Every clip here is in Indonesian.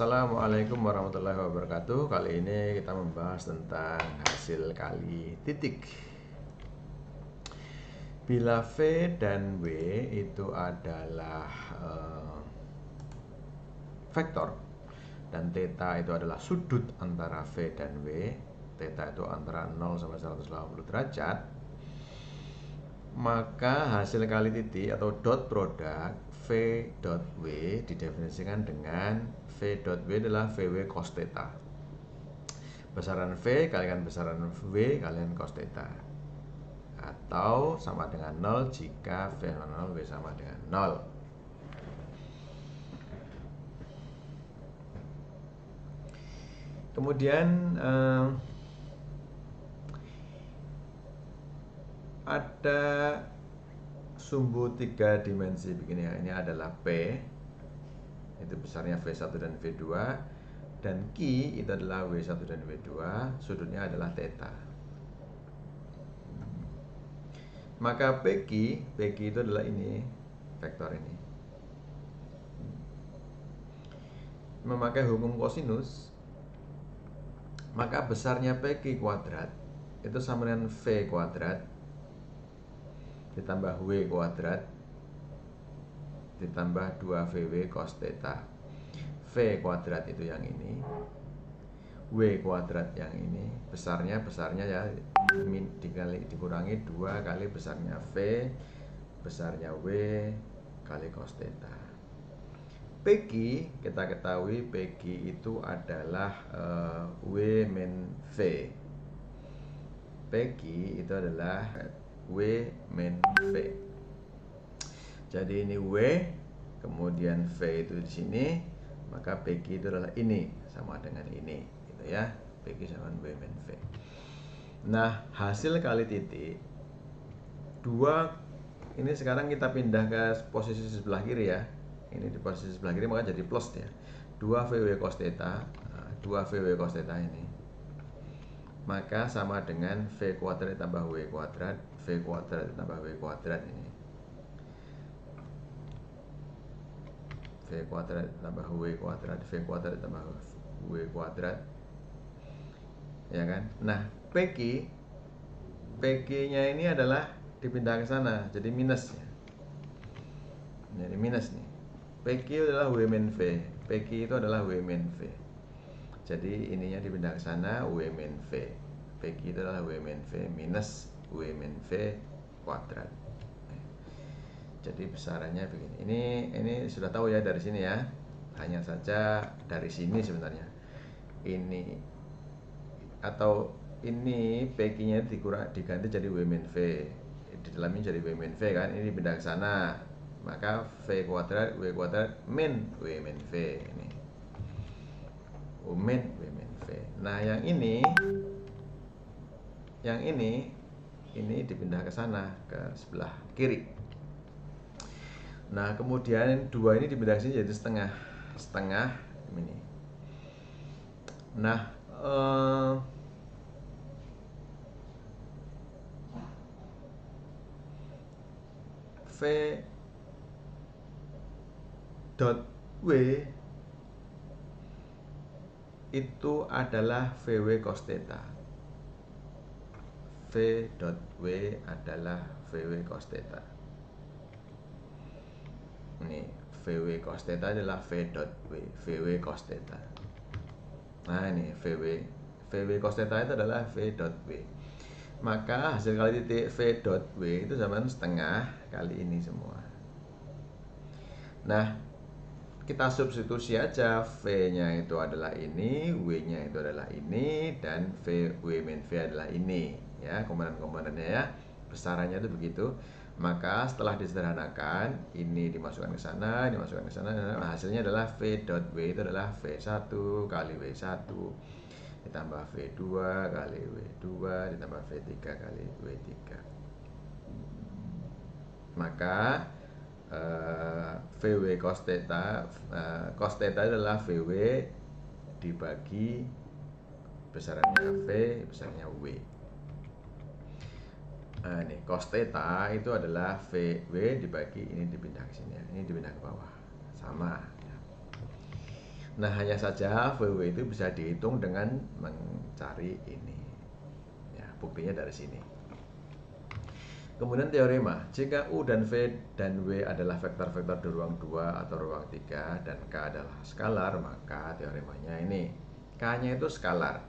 Assalamualaikum warahmatullahi wabarakatuh. Kali ini kita membahas tentang hasil kali titik. Bila V dan W itu adalah vektor dan theta itu adalah sudut antara V dan W, theta itu antara 0 sampai 180 derajat, maka hasil kali titik atau dot produk V dot W didefinisikan dengan V dot W adalah VW cos theta. Besaran V kalikan besaran W kalikan cos theta, atau sama dengan 0 jika V 0 W sama dengan 0. Kemudian ada sumbu 3 dimensi begini ya. Ini adalah P, itu besarnya V1 dan V2, dan Q itu adalah W1 dan W2, sudutnya adalah theta. Maka PQ itu adalah ini, vektor ini. Memakai hukum kosinus, maka besarnya PQ kuadrat itu sama dengan V kuadrat ditambah W kuadrat ditambah 2VW cos theta. V kuadrat itu yang ini, W kuadrat yang ini, besarnya ya dikurangi 2 kali besarnya V besarnya W kali cos theta. PQ kita ketahui PQ itu adalah W min V. PQ itu adalah W min V. Jadi ini W, kemudian V itu di sini, maka PQ itu adalah ini sama dengan ini, gitu ya. PQ sama W min V. Nah, hasil kali titik 2 ini sekarang kita pindah ke posisi sebelah kiri ya. Ini di posisi sebelah kiri maka jadi plus ya. 2VW cos theta, 2VW cos theta ini. Maka sama dengan V kuadrat ditambah W kuadrat, V kuadrat ditambah W kuadrat ini. V kuadrat ditambah W kuadrat, V kuadrat ditambah W kuadrat. Ya kan? Nah, PQ-nya ini adalah dipindah ke sana, jadi minus ya. Jadi minus nih. PQ adalah W min V. PQ itu adalah W min V. Jadi ininya dipindah ke sana, W min V. PQ itu adalah W min V minus W min V kuadrat. Jadi besarannya begini. Ini sudah tahu ya dari sini ya. Hanya saja dari sini sebenarnya. Ini atau ini PQ-nya diganti jadi W min V. Di dalamnya jadi W min V kan. Ini dipindah ke sana. Maka V kuadrat W kuadrat min W min V ini. Min W min V. Nah, yang ini dipindah ke sana, ke sebelah kiri. Nah, kemudian 2 ini dipindah ke sini jadi setengah ini. Nah, V dot W itu adalah VW cos theta. V dot W adalah VW cos theta. Ini VW cos theta adalah V dot W, VW cos theta. Nah, ini VW cos theta itu adalah V dot W. Maka hasil kali titik V dot W itu sama setengah kali ini semua. Nah, kita substitusi aja, V-nya itu adalah ini, W-nya itu adalah ini, dan W min V adalah ini ya, komponen-komponennya ya, besarannya itu begitu. Maka setelah disederhanakan, ini dimasukkan ke sana, dimasukkan ke sana, nah, hasilnya adalah V dot W itu adalah V1 kali W1 ditambah V2 kali W2 ditambah V3 kali W3. Maka VW cos theta, cos theta adalah VW dibagi besarannya V, besarnya W. Nah, ini cos theta itu adalah VW dibagi ini dipindah ke sini ya. Ini dipindah ke bawah. Sama ya. Nah, hanya saja VW itu bisa dihitung dengan mencari ini. Ya, buktinya dari sini. Kemudian teorema, jika U dan V dan W adalah vektor-vektor di ruang 2 atau ruang 3 dan K adalah skalar, maka teoremanya ini. K-nya itu skalar.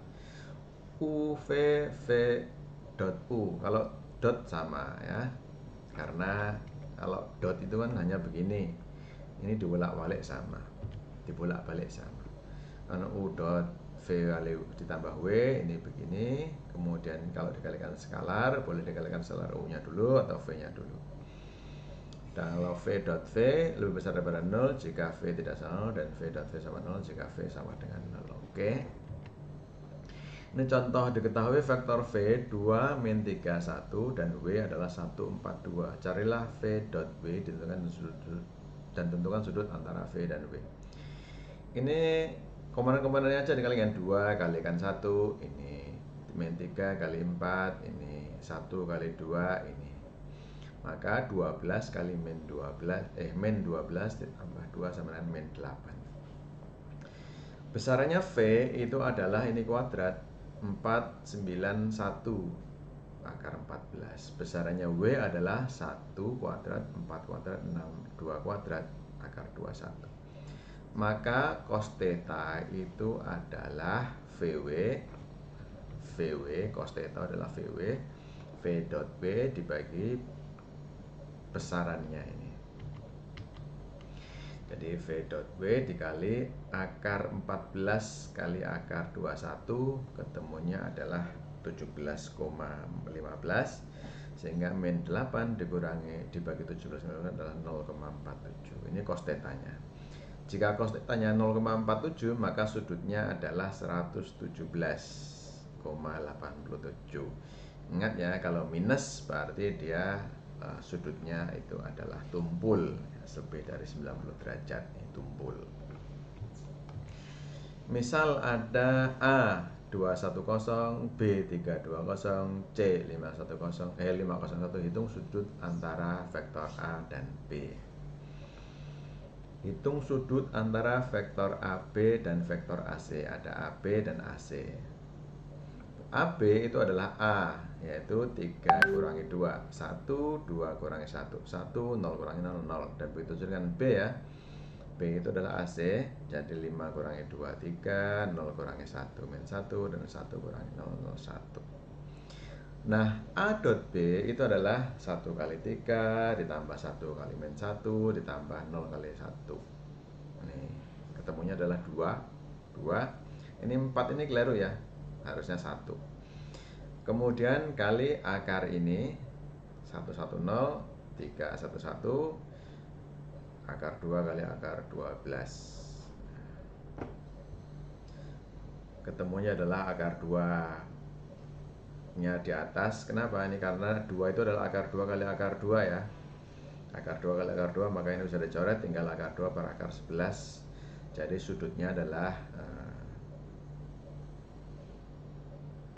U, V, V dot U. Kalau dot sama ya. Karena kalau dot itu kan hanya begini. Ini dibolak-balik sama. Dibolak-balik sama. Karena U dot V kali ditambah W ini begini, kemudian kalau dikalikan skalar boleh dikalikan skalar U nya dulu atau V nya dulu. Dan kalau V dot V lebih besar daripada 0 jika V tidak sama 0 dan V dot V sama 0 jika V sama dengan 0. Oke. Ini contoh diketahui vektor V 2 min 3 1 dan W adalah 1 4 2. Carilah V dot W dan tentukan sudut antara V dan W. Ini komponen-komponennya aja dikalikan 2 kalikan 1 ini, min 3 kali 4 ini, 1 kali 2 ini. Maka 12 kali min 12 min 12 ditambah 2 sama dengan min 8. Besarannya V itu adalah ini kuadrat 491 akar 14. Besarannya W adalah 1 kuadrat 4 kuadrat 6 2 kuadrat akar 21. Maka cos theta itu adalah VW cos theta adalah VW V dot B dibagi besarannya ini. Jadi V dot B dikali akar 14 kali akar 21 ketemunya adalah 17,15 sehingga min 8 dikurangi dibagi 17,15 adalah 0,47. Ini cos theta-nya. Jika cos theta-nya 0,47 maka sudutnya adalah 117,87. Ingat ya, kalau minus berarti dia sudutnya itu adalah tumpul, lebih dari 90 derajat ini tumpul. Misal ada A 210, B 320, C 501, 501. Hitung sudut antara vektor A dan B. Hitung sudut antara vektor AB dan vektor AC. Ada AB dan AC. AB itu adalah A, yaitu 3 kurangi 2 1, 2 kurangi 1 1, 0 kurangi 0 0. Dan begitu juga dengan B ya. B itu adalah AC, jadi 5 kurangi 2 3, 0 kurangi 1 min 1, dan 1 kurangi 0 0 1. Nah, A dot B itu adalah 1 kali 3 ditambah 1 kali min 1 ditambah 0 kali 1. Ini ketemunya adalah 2. Ini 4 ini keliru ya, harusnya 1. Kemudian kali akar ini 110, 311, akar 2 kali akar 12. Ketemunya adalah akar 2 nya di atas. Kenapa? Ini karena 2 itu adalah akar 2 kali akar 2 ya. Akar 2 kali akar 2, maka ini bisa dicoret, tinggal akar 2 per akar 11. Jadi sudutnya adalah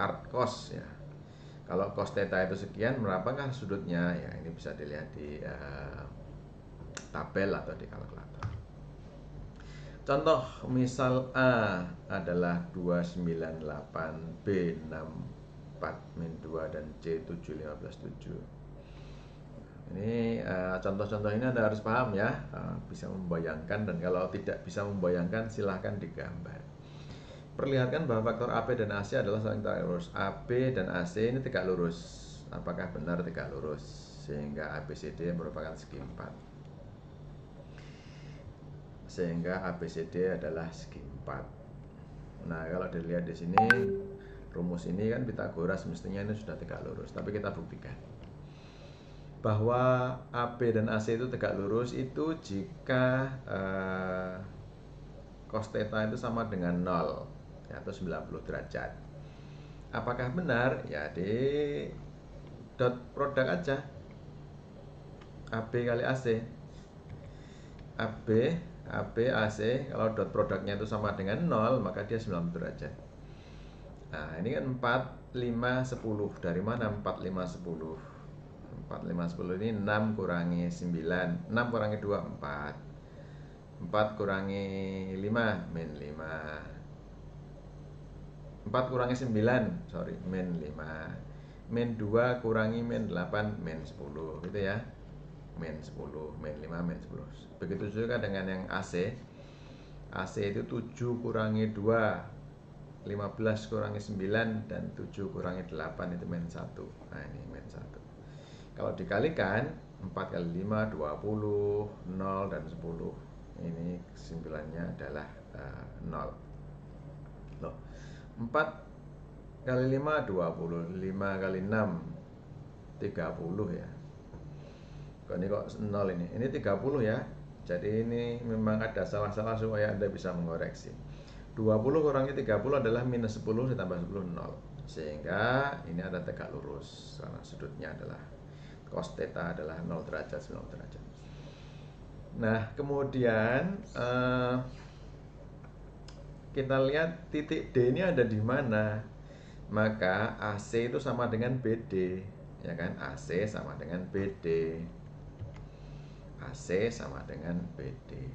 art cos ya. Kalau cos theta itu sekian, berapakah sudutnya? Ya, ini bisa dilihat di tabel atau di kalkulator. Contoh misal A adalah 298, B 64 min 2 dan C 7 15 7. Ini contoh-contoh ini Anda harus paham ya, bisa membayangkan, dan kalau tidak bisa membayangkan silahkan digambar. Perlihatkan bahwa faktor AB dan AC adalah saling tegak lurus. AB dan AC ini tegak lurus. Apakah benar tegak lurus? Sehingga ABCD merupakan segi 4. Sehingga ABCD adalah segi 4. Nah, kalau dilihat di sini rumus ini kan Pitagoras, mestinya ini sudah tegak lurus. Tapi kita buktikan bahwa AB dan AC itu tegak lurus itu jika cos theta itu sama dengan 0 atau 90 derajat. Apakah benar? Ya di dot produk aja, AB kali AC. AB AC, kalau dot produknya itu sama dengan 0 maka dia 90 derajat. Nah, ini kan 4 5 10. Dari mana 4 5 10? 4 5 10 ini 6 kurangi 9, 6 kurangi 2 4. 4 kurangi 5 min 5. 4 kurangi 9, sorry, min 5. Min 2 kurangi min 8, min 10 gitu ya. Min 10, min 5, min 10. Begitu juga dengan yang AC. AC itu 7 kurangi 2, 15 kurangi 9, dan 7 kurangi 8 itu min 1. Nah ini min 1. Kalau dikalikan 4 kali 5, 20, 0 dan 10. Ini kesimpulannya adalah 0. Loh, 4 kali 5, 20, 5 kali 6, 30 ya. Kok ini kok 0 ini? Ini 30 ya. Jadi ini memang ada salah-salah supaya Anda bisa mengoreksi. 20 kurangi 30 adalah minus 10 ditambah 10, 0. Sehingga ini ada tegak lurus karena sudutnya adalah cos theta adalah 0 derajat, 0 derajat. Nah, kemudian kita lihat titik D ini ada di mana. Maka AC itu sama dengan BD, ya kan? AC sama dengan BD. AC sama dengan BD.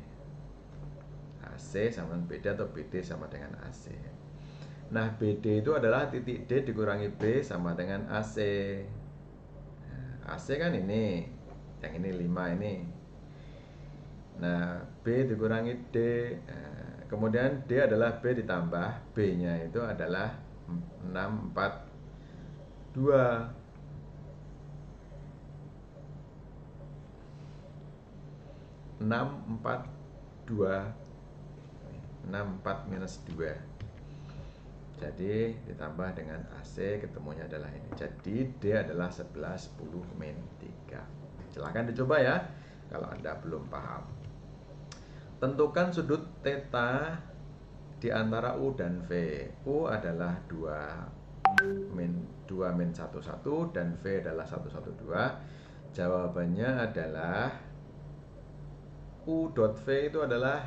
AC sama dengan BD atau BD sama dengan AC. Nah, BD itu adalah titik D dikurangi B sama dengan AC. Nah, AC kan ini, yang ini 5 ini. Nah, B dikurangi D. Nah, kemudian D adalah B ditambah B-nya itu adalah 6, 4, 2. 6, 4, 2. 6, 4 minus 2. Jadi ditambah dengan AC ketemunya adalah ini. Jadi D adalah 11, 10, min 3. Silahkan dicoba ya kalau Anda belum paham. Tentukan sudut theta di antara U dan V. U adalah 2 min 11 dan V adalah 112. Jawabannya adalah U dot V itu adalah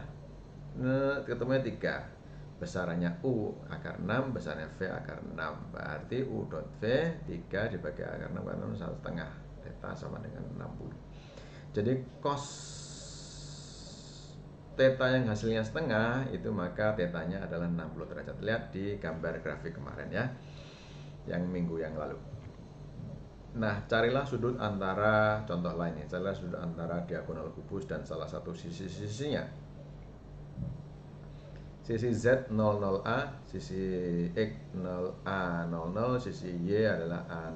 ketemunya 3. Besarannya U akar 6, besarnya V akar 6. Berarti U dot V 3 dibagi akar 6 karena 1,5. Theta sama dengan 60. Jadi cos theta yang hasilnya setengah itu maka tetanya adalah 60 derajat. Lihat di gambar grafik kemarin ya, yang minggu yang lalu. Nah, carilah sudut antara, contoh lainnya, carilah sudut antara diagonal kubus dan salah satu sisi-sisinya. Sisi Z 00A, sisi X 0A 00, sisi Y adalah A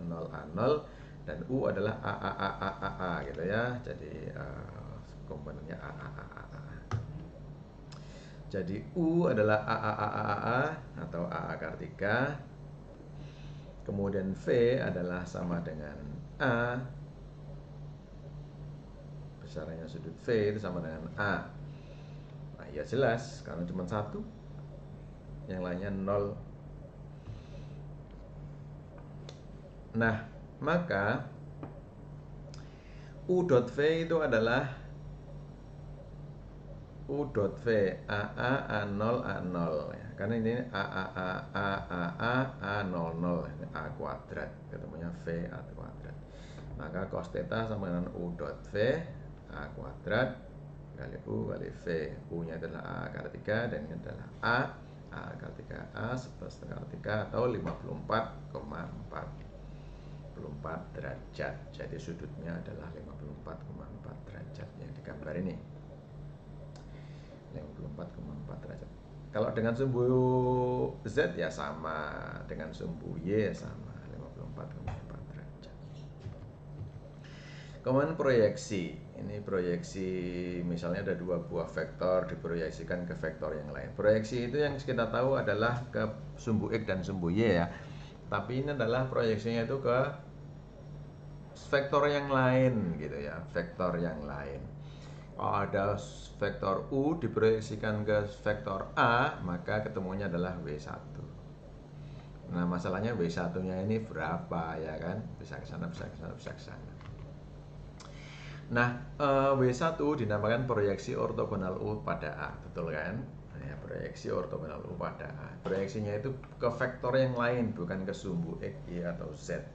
0A0, dan U adalah A gitu ya. Jadi komponennya A. Jadi U adalah A atau A akar 3. Kemudian V adalah sama dengan A. Besarannya sudut V itu sama dengan A. Nah, ya jelas karena cuma satu. Yang lainnya 0. Nah, maka U dot V itu adalah U dot V A0 A0 ya. Karena ini A00 A kuadrat, ketemunya V A kuadrat. Maka cos theta sama dengan U dot V A kuadrat kali U kali V. U-nya adalah A akar 3 dan ini adalah A akar 3A 11 akar 3 atau 54,4 derajat. Jadi sudutnya adalah 54,4 derajat yang di gambar ini. 54,4 derajat. Kalau dengan sumbu Z ya sama, dengan sumbu Y ya sama, 54,4 derajat. Kemudian proyeksi. Ini proyeksi, misalnya ada dua buah vektor diproyeksikan ke vektor yang lain. Proyeksi itu yang kita tahu adalah ke sumbu X dan sumbu Y ya. Tapi ini adalah proyeksinya itu ke vektor yang lain gitu ya, vektor yang lain. Kalau ada vektor U diproyeksikan ke vektor A, maka ketemunya adalah W1. Nah, masalahnya W1-nya ini berapa ya kan? Bisa ke sana, bisa ke sana, bisa ke sana. Nah, W1 dinamakan proyeksi ortogonal U pada A, betul kan? Ya, proyeksi ortogonal U pada A. Proyeksinya itu ke vektor yang lain, bukan ke sumbu X, Y, atau Z.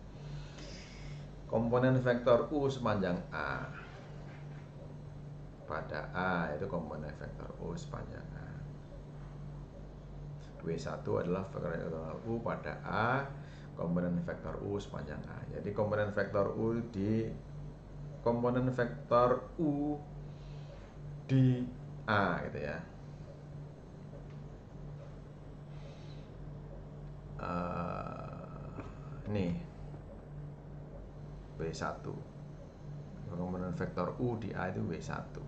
Komponen vektor U sepanjang A. pada A, itu komponen vektor U sepanjang A. W1 adalah vektor ortogonal U pada A, komponen vektor U sepanjang A. Jadi komponen vektor U di A gitu ya. Ini W1. Komponen vektor U di A itu W1.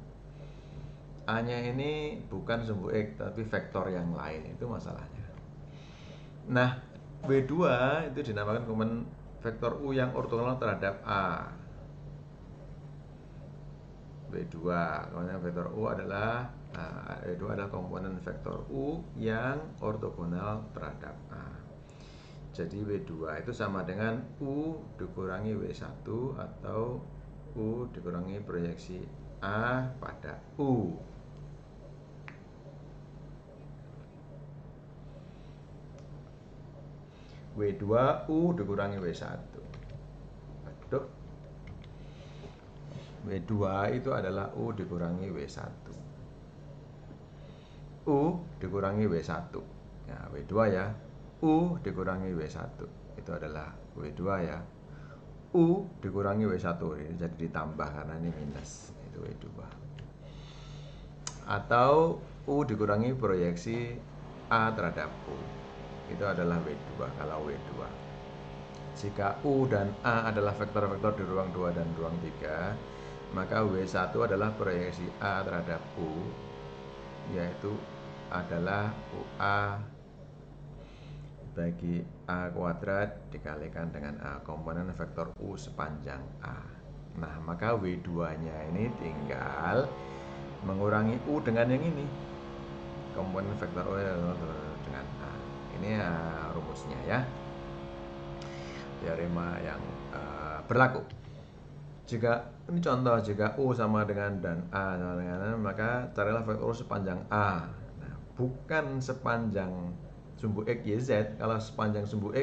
A-nya ini bukan sumbu X tapi vektor yang lain, itu masalahnya. Nah, W2 itu dinamakan komponen vektor U yang ortogonal terhadap A. W2 komponen vektor U adalah W2 adalah komponen vektor U yang ortogonal terhadap A. Jadi W2 itu sama dengan U dikurangi W1 atau U dikurangi proyeksi A pada U. W2 U dikurangi W1. Aduh. W2 itu adalah U dikurangi W1. U dikurangi W1. Ya, W2 ya. U dikurangi W1 itu adalah W2 ya. U dikurangi W1 ini jadi ditambah karena ini minus, itu W2. Atau U dikurangi proyeksi A terhadap U, itu adalah W2 kalau W2. Jika U dan A adalah vektor-vektor di ruang 2 dan ruang 3, maka W1 adalah proyeksi A terhadap U, yaitu adalah UA bagi A kuadrat dikalikan dengan A, komponen vektor U sepanjang A. Nah, maka W2-nya ini tinggal mengurangi U dengan yang ini, komponen vektor U dengan A. Ini rumusnya ya, teorema yang berlaku. Jika ini contoh, jika U sama dengan dan A sama dengan A, maka carilah vektor U sepanjang A. Nah, bukan sepanjang sumbu X, Y, Z. Kalau sepanjang sumbu X,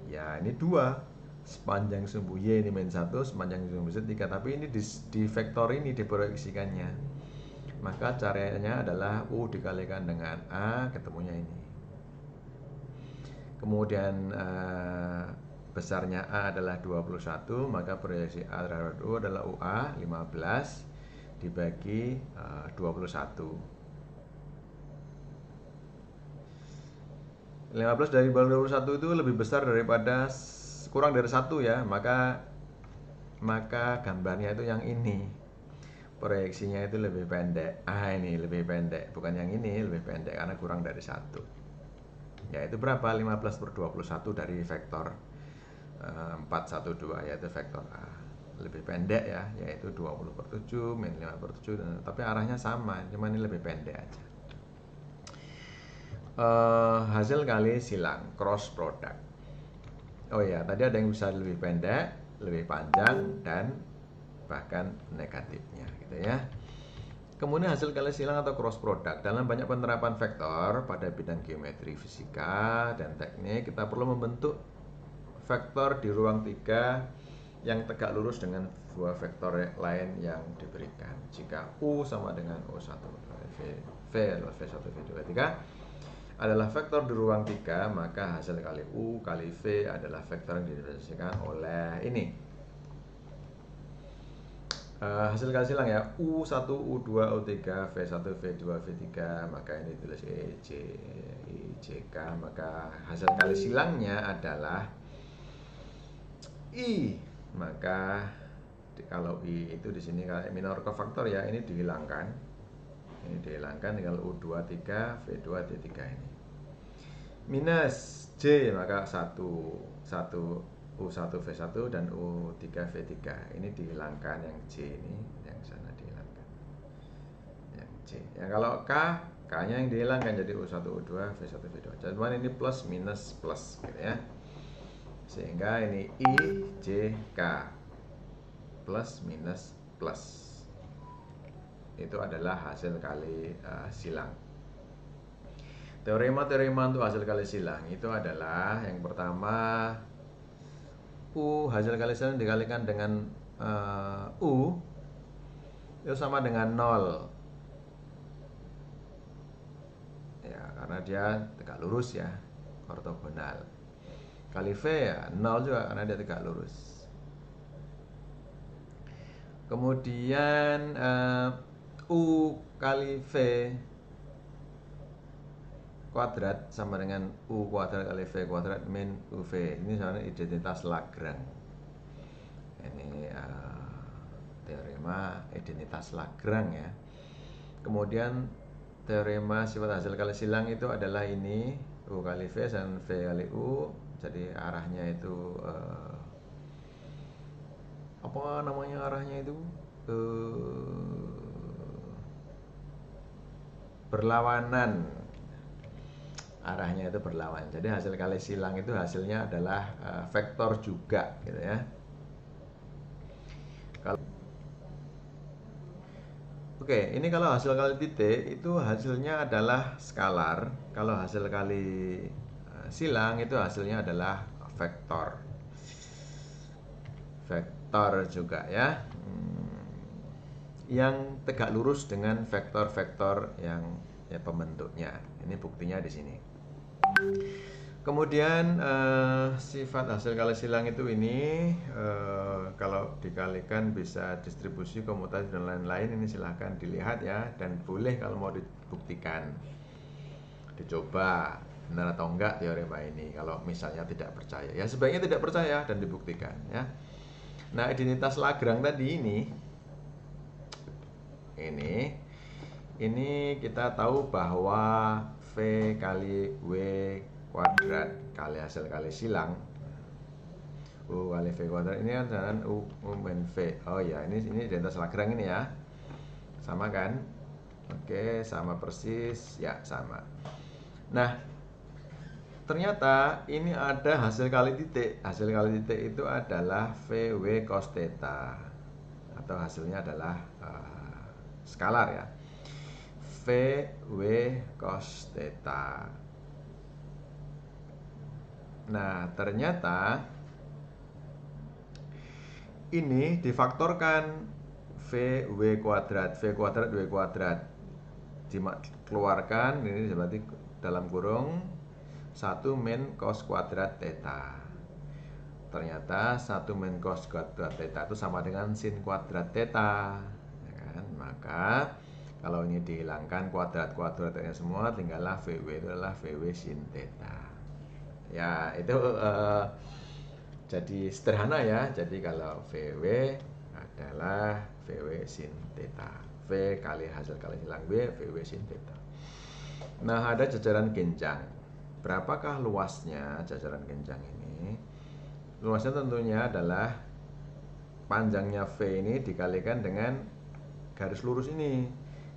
ya ini 2. Sepanjang sumbu Y ini min 1, sepanjang sumbu Z 3. Tapi ini di vektor ini diproyeksikannya. Maka caranya adalah U dikalikan dengan A, ketemunya ini. Kemudian besarnya A adalah 21, maka proyeksi A terhadap U adalah UA 15 dibagi 21. 15 dari 21 itu lebih besar daripada kurang dari 1 ya, maka gambarnya itu yang ini, proyeksinya itu lebih pendek. Ini lebih pendek, bukan yang ini, lebih pendek karena kurang dari 1. Yaitu berapa? 15/21 dari vektor 412, yaitu vektor A. Lebih pendek ya, yaitu 20/7 min 5/7, tapi arahnya sama, cuma ini lebih pendek aja. Hasil kali silang, cross product. Oh ya, tadi ada yang bisa lebih pendek, lebih panjang, dan bahkan negatifnya gitu ya. Kemudian hasil kali silang atau cross product. Dalam banyak penerapan vektor pada bidang geometri, fisika, dan teknik, kita perlu membentuk vektor di ruang 3 yang tegak lurus dengan dua vektor lain yang diberikan. Jika U sama dengan U1, V adalah V1, V2, V3 adalah vektor di ruang 3, maka hasil kali U kali V adalah vektor yang direpresentasikan oleh ini. Hasil kali silang ya, U1, U2, U3, V1, V2, V3, maka ini tulis EJ, IJK, maka hasil kali silangnya adalah I. Maka kalau I itu di sini kalau minor cofaktor ya, ini dihilangkan. Ini dihilangkan, tinggal U2, 3, V2, D3 ini. Minus J, maka 1 U1 V1 dan U3 V3 ini dihilangkan, yang J ini yang sana dihilangkan, yang J. Ya kalau K nya yang dihilangkan jadi U1 U2 V1 V2. Cuman ini plus minus plus gitu ya. Sehingga ini I J K plus minus plus. Itu adalah hasil kali silang. Teorema-teorema untuk hasil kali silang itu adalah yang pertama, U hasil kali silang dikalikan dengan U itu sama dengan 0 ya, karena dia tegak lurus ya, ortogonal. Kali V ya 0 juga karena dia tegak lurus. Kemudian U kali V kuadrat sama dengan U kuadrat kali V kuadrat min UV. Ini sebenarnya identitas Lagrange. Ini teorema identitas Lagrange ya. Kemudian teorema sifat hasil kali silang itu adalah ini U kali V dan V kali U. Jadi arahnya itu apa namanya arahnya itu? Berlawanan. Arahnya itu berlawan. Jadi hasil kali silang itu hasilnya adalah vektor juga gitu ya. Oke, ini kalau hasil kali titik itu hasilnya adalah skalar. Kalau hasil kali silang itu hasilnya adalah vektor. Vektor juga ya. Yang tegak lurus dengan vektor-vektor yang ya pembentuknya. Ini buktinya di sini. Kemudian sifat hasil kali silang itu ini kalau dikalikan bisa distribusi, komutasi dan lain-lain. Ini silahkan dilihat ya, dan boleh kalau mau dibuktikan dicoba benar atau enggak teorema ini. Kalau misalnya tidak percaya ya sebaiknya tidak percaya dan dibuktikan ya. Nah, identitas Lagrange tadi ini kita tahu bahwa V kali W kuadrat kali hasil kali silang U kali V kuadrat ini kan dengan U min V. Oh ya, ini identitas Lagrange ini ya. Sama kan? Oke, sama persis ya, sama. Nah, ternyata ini ada hasil kali titik. Hasil kali titik itu adalah VW cos theta, atau hasilnya adalah skalar ya. VW cos theta. Nah, ternyata ini difaktorkan VW kuadrat, V kuadrat, W kuadrat dikeluarkan, ini berarti dalam kurung 1 min cos kuadrat theta. Ternyata 1 min cos kuadrat theta itu sama dengan sin kuadrat theta ya kan? Maka kalau ini dihilangkan kuadrat-kuadratnya semua, tinggallah VW itu adalah VW sin theta. Ya, itu jadi sederhana ya. Jadi kalau VW adalah VW sin theta. V kali hasil kali silang W, VW sin theta. Nah, ada jajaran genjang. Berapakah luasnya jajaran genjang ini? Luasnya tentunya adalah panjangnya V ini dikalikan dengan garis lurus ini.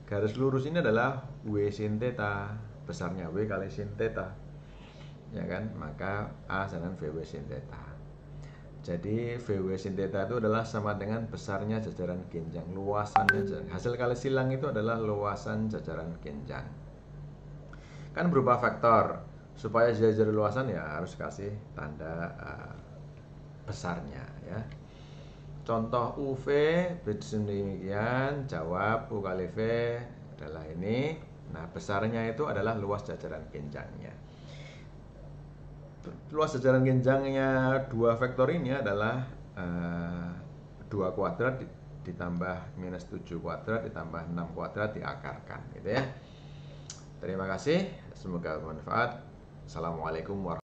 Garis lurus ini adalah W sin theta. Besarnya W kali sin theta. Ya kan, maka A sama dengan VW sin theta. Jadi VW sin theta itu adalah sama dengan besarnya jajaran genjang, luasannya jajaran. Hasil kali silang itu adalah luasan jajaran genjang. Kan berupa vektor. Supaya jajar luasan ya harus kasih tanda besarnya ya. Contoh UV demikian, jawab U kali V adalah ini. Nah, besarnya itu adalah luas jajaran genjangnya. Luas jajaran genjangnya dua vektor ini adalah 2 kuadrat ditambah minus 7 kuadrat ditambah 6 kuadrat diakarkan gitu ya. Terima kasih, semoga bermanfaat. Assalamualaikum warahmatullahi wabarakatuh.